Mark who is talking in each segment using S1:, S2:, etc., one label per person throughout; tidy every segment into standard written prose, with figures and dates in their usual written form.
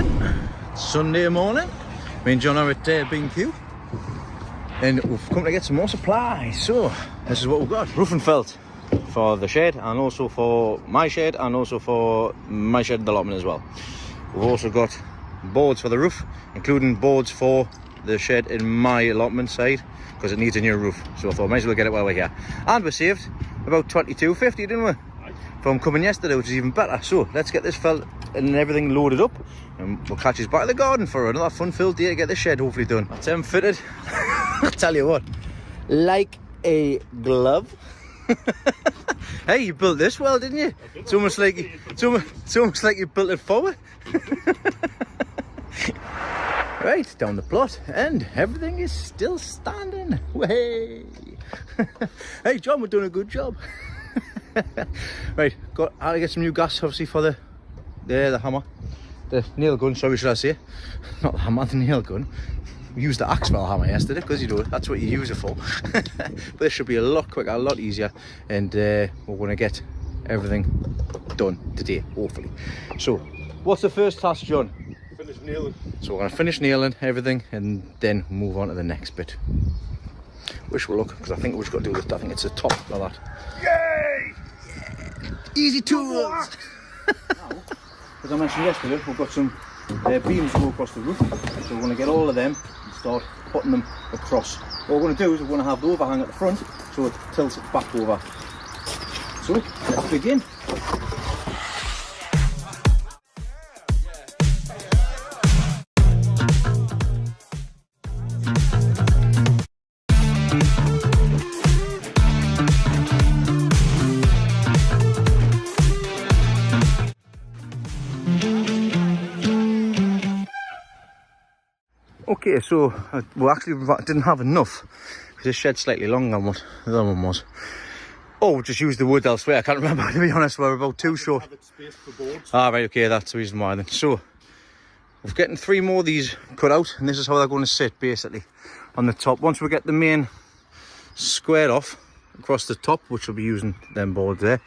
S1: morning. It's Sunday morning. Me and John are at B&Q and we've come to get some more supplies. So this is what we've got: roof and felt for the shed, and also for my shed, and also for my shed and the allotment as well. We've also got boards for the roof, including boards for the shed in my allotment side, because it needs a new roof. So I thought might as well get it while we're here. And we saved about $22.50, didn't we? From coming yesterday, which is even better. So let's get this felt and everything loaded up, and we'll catch us back in the garden for another fun-filled day to get the shed hopefully done. That's them fitted. I'll tell you what, like a glove. Hey, you built this well, didn't you? It's almost like you built it forward. Right, down the plot, and everything is still standing. Way. Hey John, we're doing a good job. Right, how to get some new gas obviously for the hammer, the nail gun, sorry should I say, not the hammer, the nail gun. We used the axe for the hammer yesterday, because you know that's what you use it for. But this should be a lot quicker, a lot easier, and we're going to get everything done today, hopefully. So what's the first task, John?
S2: Finish nailing.
S1: So we're going to finish nailing everything and then move on to the next bit. Wish we'll look, because I think we've got to do this. I think it's the top of that.
S2: Yay!
S1: Easy tools. As I mentioned yesterday, we've got some beams to go across the roof, so we're going to get all of them and start putting them across. What we're going to do is we're going to have the overhang at the front, so it tilts it back over. So let's begin. Okay, so we actually didn't have enough, because this shed's slightly longer than what the other one was. Oh, we just used the wood elsewhere. I can't remember, to be honest. We're about too short.
S2: Have it spaced for boards.
S1: Ah, right, okay, that's the reason why then. So we're getting 3 more of these cut out, and this is how they're going to sit basically on the top. Once we get the main squared off across the top, which we'll be using them boards there,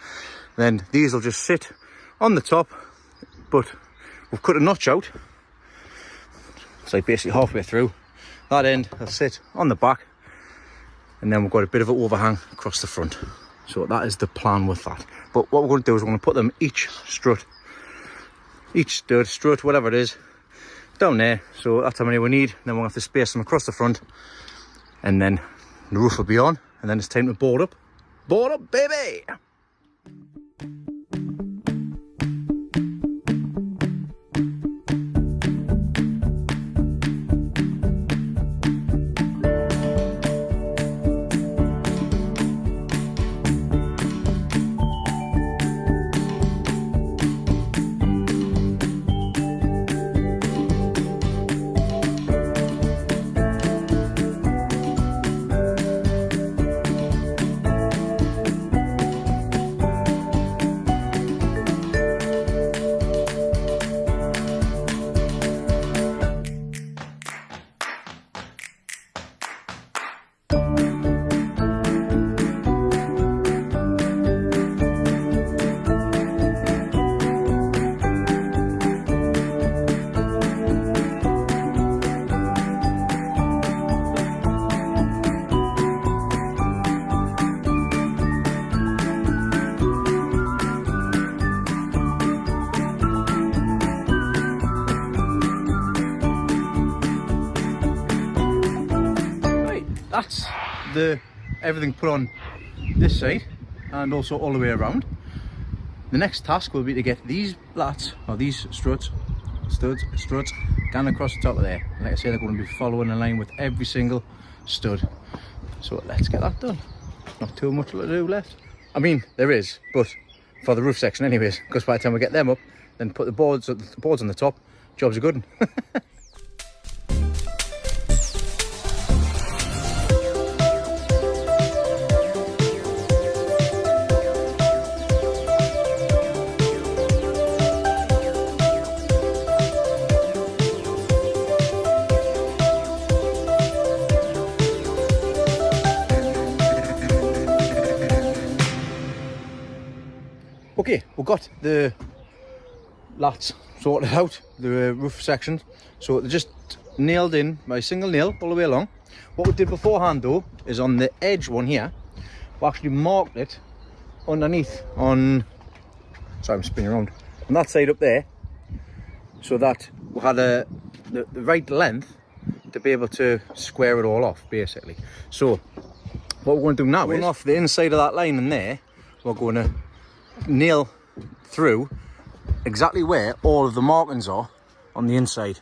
S1: then these will just sit on the top, but we've cut a notch out. It's like basically halfway through. That end will sit on the back, and then we've got a bit of an overhang across the front. So that is the plan with that. But what we're going to do is we're going to put them each stud, strut, whatever it is, down there. So that's how many we need. Then we'll have to space them across the front, and then the roof will be on, and then it's time to board up. Board up, baby! That's everything put on this side, and also all the way around. The next task will be to get these lats, or these struts down across the top of there. Like I say, they're going to be following in line with every single stud. So let's get that done. Not too much to do left. I mean, there is, but for the roof section anyways, because by the time we get them up, then put the boards on the top, job's a good one. Okay, we've got the lats sorted out, the roof section. So they're just nailed in by a single nail all the way along. What we did beforehand though, is on the edge one here, we actually marked it underneath on, sorry I'm spinning around, on that side up there, so that we had the right length to be able to square it all off basically. So what we're going to do now is, off the inside of that line in there, we're going to nail through exactly where all of the markings are on the inside.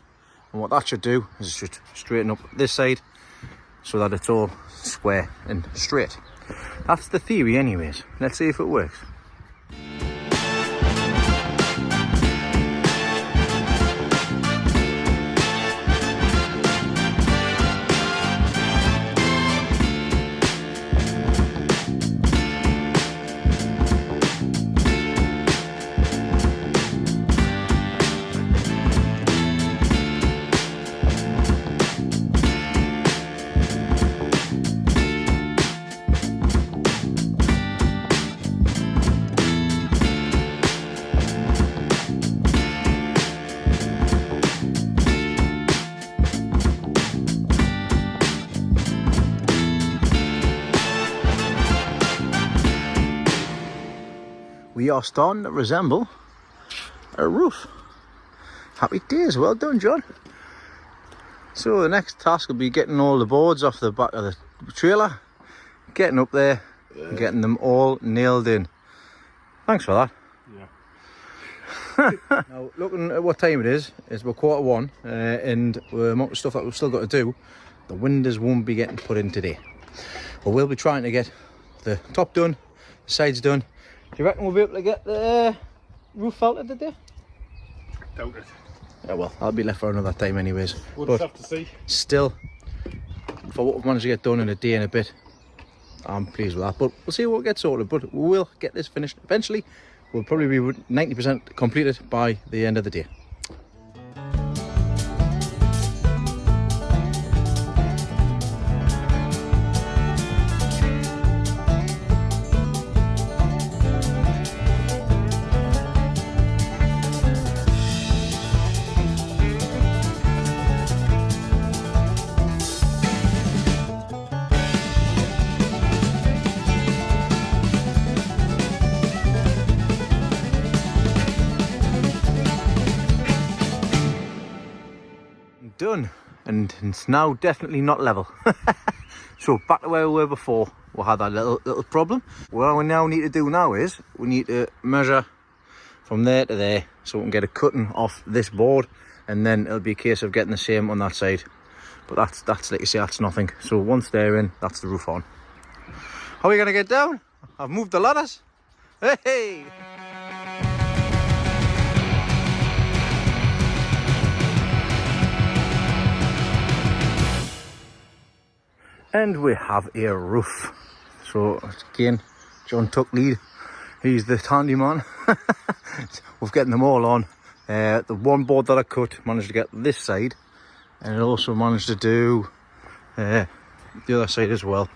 S1: And what that should do is it should straighten up this side so that it's all square and straight. That's the theory anyways. Let's see if it works. We are starting to resemble a roof. Happy days, well done John. So the next task will be getting all the boards off the back of the trailer, getting up there and getting them all nailed in. Thanks for that.
S2: Yeah.
S1: Now looking at what time it is we're 1:15 and the amount of stuff that we've still got to do, the windows won't be getting put in today. But we'll be trying to get the top done, the sides done. Do you reckon we'll be able to get the roof felted today?
S2: Doubt it.
S1: Yeah, well, I'll be left for another time anyways.
S2: We'll
S1: But
S2: just have to see.
S1: still, for what we've managed to get done in a day and a bit, I'm pleased with that. But we'll see what gets sorted. But we will get this finished eventually. We'll probably be 90% completed by the end of the day. Done, and it's now definitely not level. So back to where we were before. We had that little problem. What we now need to do now is we need to measure from there to there so we can get a cutting off this board, and then it'll be a case of getting the same on that side. But that's like you say, that's nothing. So once they're in, that's the roof on. How are we gonna get down? I've moved the ladders. Hey! And we have a roof. So again, John took lead. He's the handyman. We're getting them all on. The one board that I cut managed to get this side, and it also managed to do the other side as well.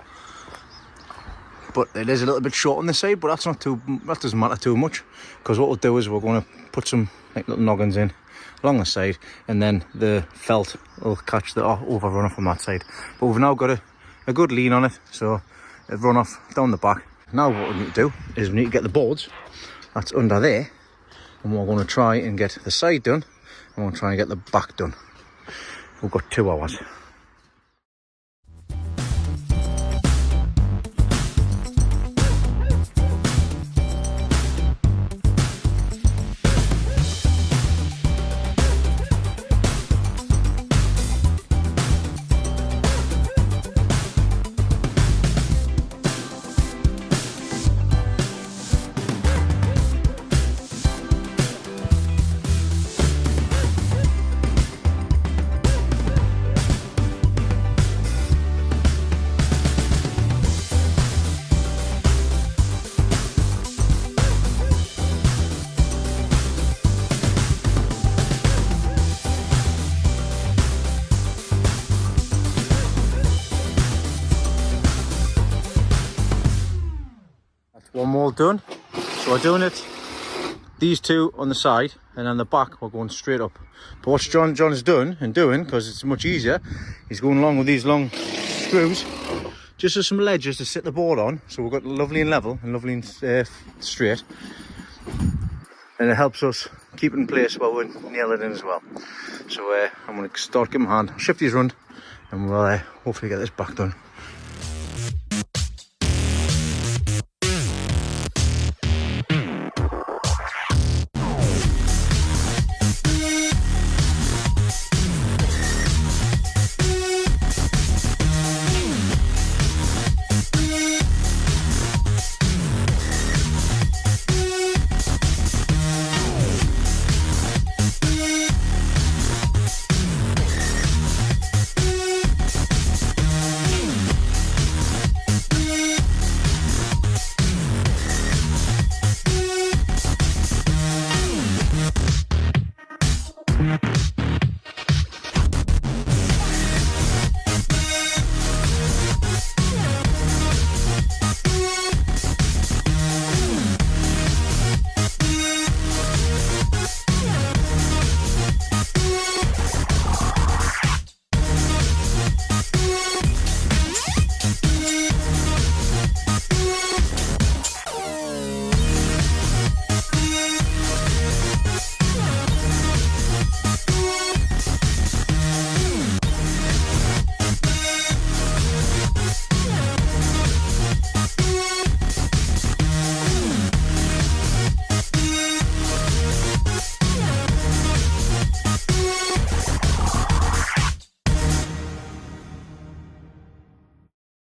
S1: But it is a little bit short on this side, but that doesn't matter too much, because what we'll do is we're going to put some like little noggins in along the side, and then the felt will catch the overrun off on that side. But we've now got a good lean on it, so it'll run off down the back. Now what we need to do is we need to get the boards that's under there, and we're going to try and get the side done, and we'll try and get the back done. We've got 2 hours. One more done. So we're doing it these two on the side, and on the back we're going straight up. But what John's done and doing, because it's much easier, he's going along with these long screws, just as some ledges to sit the board on, so we've got lovely and level and lovely and straight, and it helps us keep it in place while we nail it in as well. So I'm going to start giving him a hand, shift these round, and we'll hopefully get this back done.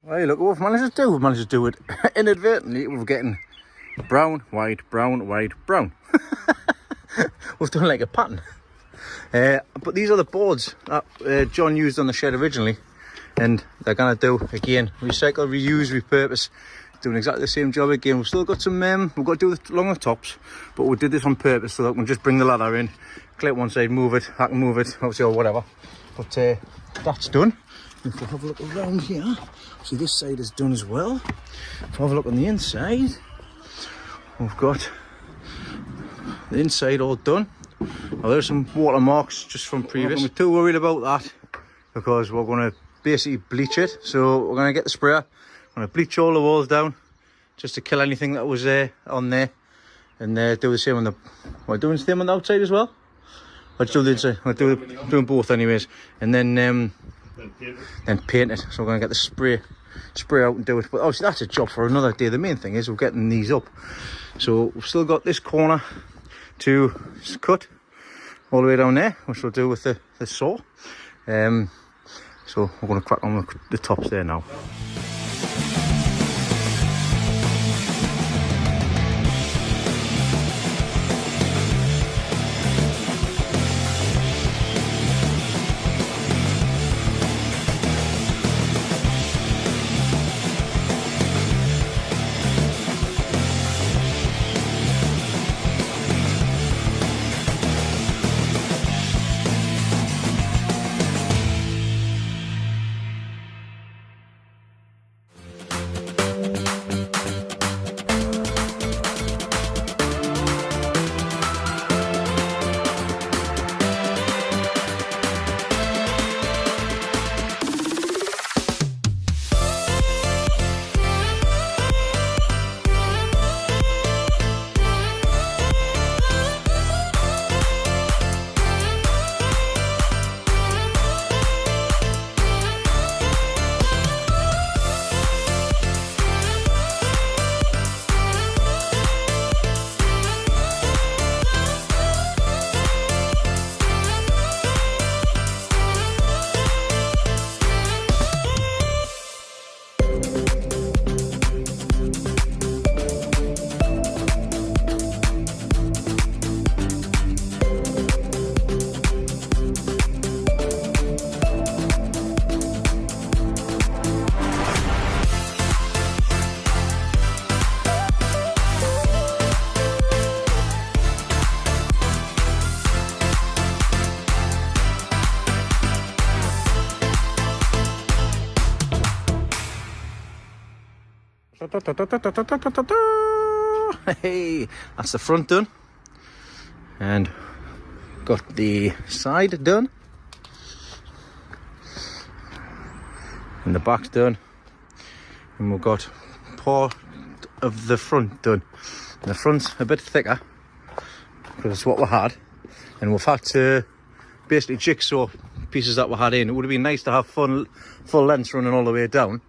S1: Hey, look what we've managed to do. We've managed to do it inadvertently. We're getting brown, white, brown, white, brown. We've done like a pattern. But these are the boards that John used on the shed originally, and they're going to do again recycle, reuse, repurpose, doing exactly the same job again. We've still got some we've got to do the longer tops, but we did this on purpose so that we can just bring the ladder in, clip one side, move it, I can move it obviously, or whatever. But that's done. If we have a look around here, see this side is done as well. If we have a look on the inside, we've got the inside all done. Now there's some watermarks just from previous. We're not too worried about that because we're going to basically bleach it. So we're going to get the sprayer, we're going to bleach all the walls down just to kill anything that was on there, and do the same on the. We're doing the same on the outside as well. Let's do the inside. We're doing both anyways, and then paint it. So we're going to get the spray out and do it. But obviously that's a job for another day. The main thing is we're getting these up. So we've still got this corner to cut all the way down there, which we'll do with the saw. So we're going to crack on with the tops there now. Hey, that's the front done. and got the side done and the back's done, and we've got part of the front done. And the front's a bit thicker because it's what we had, and we've had to basically jigsaw pieces that we had in. It would have been nice to have full lengths running all the way down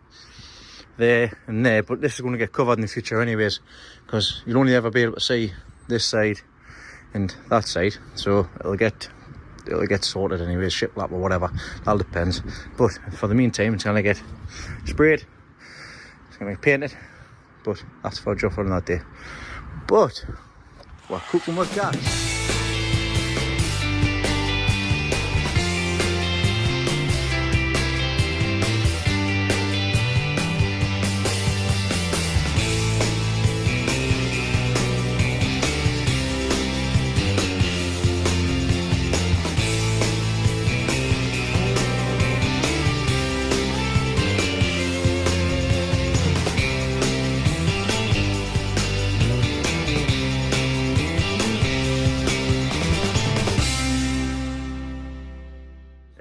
S1: there and there, but this is going to get covered in the future anyways, because you'll only ever be able to see this side and that side, so it'll get sorted anyways, shiplap or whatever, that depends. But for the meantime, it's going to get sprayed, it's going to get painted, but that's for a job for another day. But we're cooking with gas.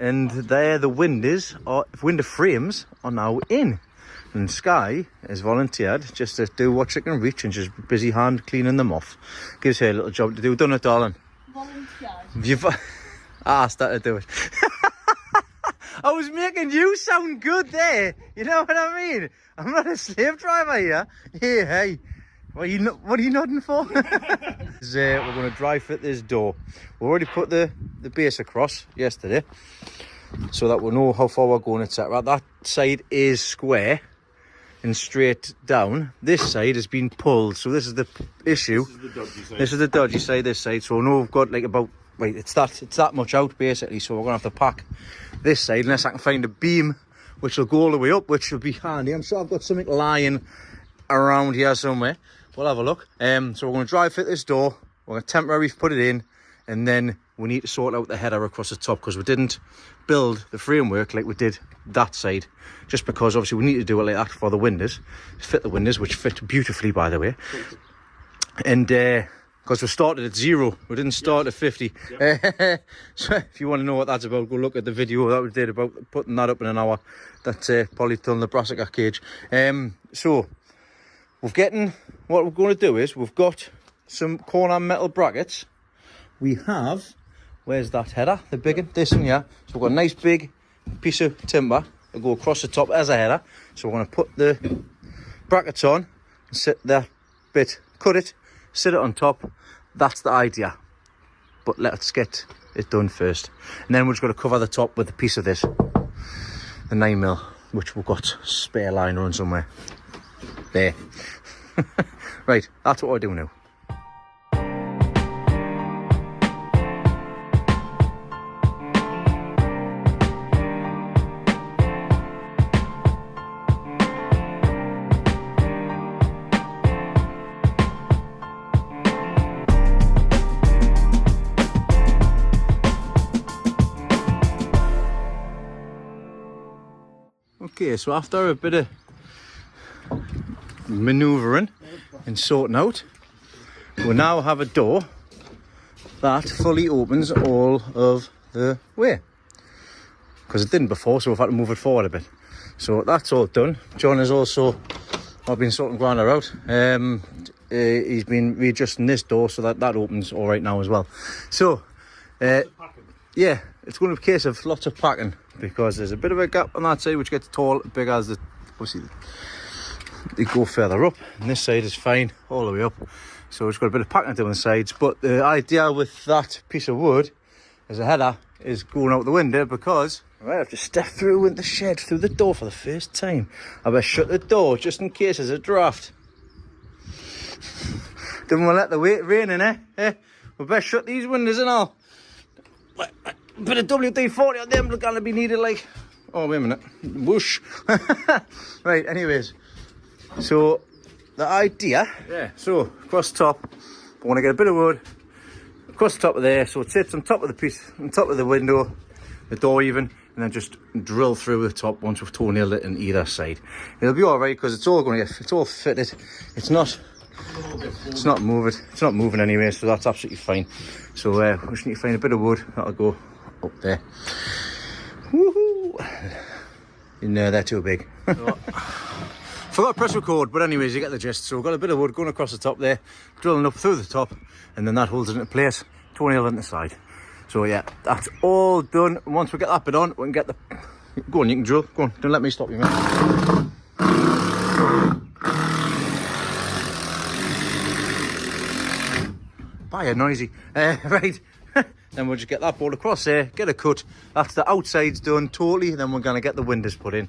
S1: And there the windows frames are now in, and Sky has volunteered just to do what she can reach and just busy hand cleaning them off. Gives her a little job to do, doesn't it, darling? Volunteered. You've asked her to do it. I was making you sound good there, you know what I mean? I'm not a slave driver here. Hey, what are you nodding for? We're going to dry fit this door. We already put the base across yesterday, so that we'll know how far we're going, etc. That side is square and straight down. This side has been pulled, so this is the issue. This is the dodgy side. This side, so we know we've got like about, right, it's that much out basically, so we're going to have to pack this side unless I can find a beam which will go all the way up, which will be handy. I'm sure I've got something lying around here somewhere. We'll have a look. So we're going to dry fit this door, we're going to temporarily put it in, and then we need to sort out the header across the top, because we didn't build the framework like we did that side, just because obviously we need to do it like that for the windows, fit the windows, which fit beautifully by the way. And because we started at 0, we didn't start at 50. Yep. So if you want to know what that's about, go look at the video that we did about putting that up in an hour. That's polytunnel the brassica cage. So what we're going to do is we've got some corner metal brackets. We have, where's that header? The big one, this one, yeah. So we've got a nice big piece of timber to go across the top as a header. So we're going to put the brackets on and sit that bit, cut it, sit it on top. That's the idea. But let's get it done first. And then we're just going to cover the top with a piece of this, the 9mm, which we've got spare line on somewhere. There. Right, that's what I do now. Okay, so after a bit of manoeuvring and sorting out, we now have a door that fully opens all of the way, because it didn't before, so we've had to move it forward a bit. So that's all done. John has also, I've been sorting Grinder out. He's been readjusting this door so that opens all right now as well. So yeah, it's going to be a case of lots of packing, because there's a bit of a gap on that side which gets tall, big as the, obviously they go further up, and this side is fine all the way up. So it's got a bit of packing to do on the sides. But the idea with that piece of wood as a header is going out the window, because I might have to step through in the shed through the door for the first time. I better shut the door just in case there's a draft. Didn't want to let the rain in, eh? We better shut these windows and all. A bit of WD-40 on them are going to be needed, like, oh wait a minute, whoosh. Right, anyways, so the idea, yeah, so across the top I want to get a bit of wood across the top of there, so it sits on top of the piece, on top of the window, the door even, and then just drill through the top once we've toenailed it on either side. It'll be all right, because it's all going to get, it's all fitted. It's not It's not moving. It's not moving anyway, so that's absolutely fine. So we just need to find a bit of wood that'll go up there. Woohoo! No, they're too big. Forgot to press record, but anyways, you get the gist. So we've got a bit of wood going across the top there, drilling up through the top, and then that holds it into place, toenail on the side. So yeah, that's all done. Once we get that bit on, we can get the... Go on, you can drill. Go on, don't let me stop you, mate. Bye, noisy. Right, then we'll just get that board across there, get a cut. After the outside's done totally, then we're going to get the windows put in.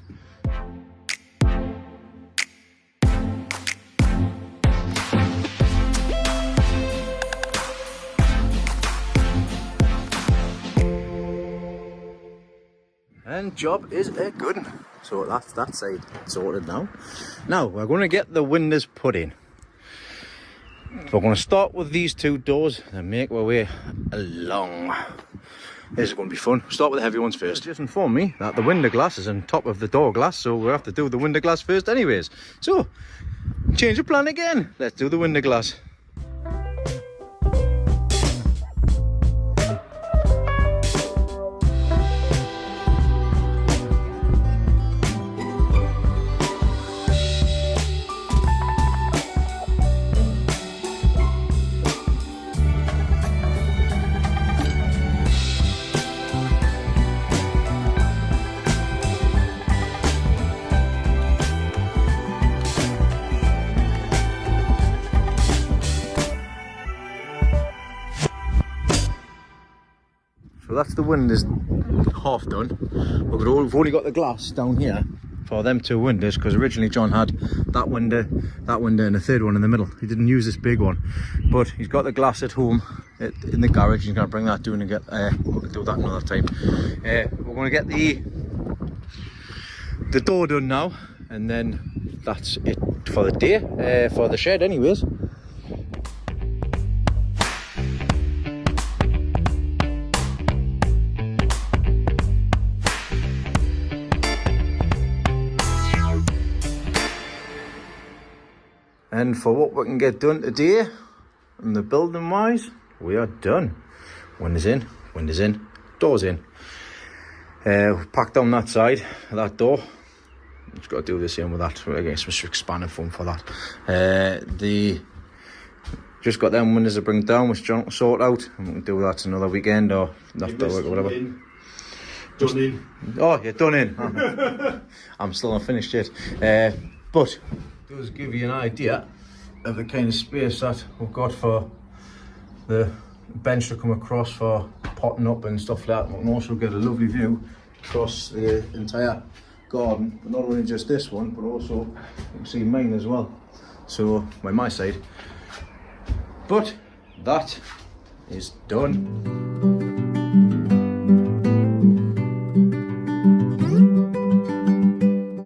S1: And job is a good one. So that's that side sorted now. Now we're going to get the windows put in. We're going to start with these two doors and make our way along. This is going to be fun. Start with the heavy ones first. Just informed me that the window glass is on top of the door glass, so we'll have to do the window glass first anyways. So, change of plan again. Let's do the window glass. So that's the windows half done. We've only got the glass down here for them two windows, because originally John had that window, and a third one in the middle. He didn't use this big one, but he's got the glass at home in the garage. He's going to bring that down and get we'll do that another time. We're going to get the door done now, and then that's it for the day, for the shed anyways. And for what we can get done today, and the building wise, we are done. Windows in, doors in. Pack down that side, that door. Just got to do the same with that. Again, some expanding foam for that. Just got them windows to bring down, which John will sort out. And we can do that another weekend or after work or whatever.
S2: Done in.
S1: Oh, you're done in. I'm still not finished yet. But does give you an idea of the kind of space that we've got for the bench to come across for potting up and stuff like that. We can also get a lovely view across the entire garden, but not only just this one, but also you can see mine as well. So by my side. But that is done.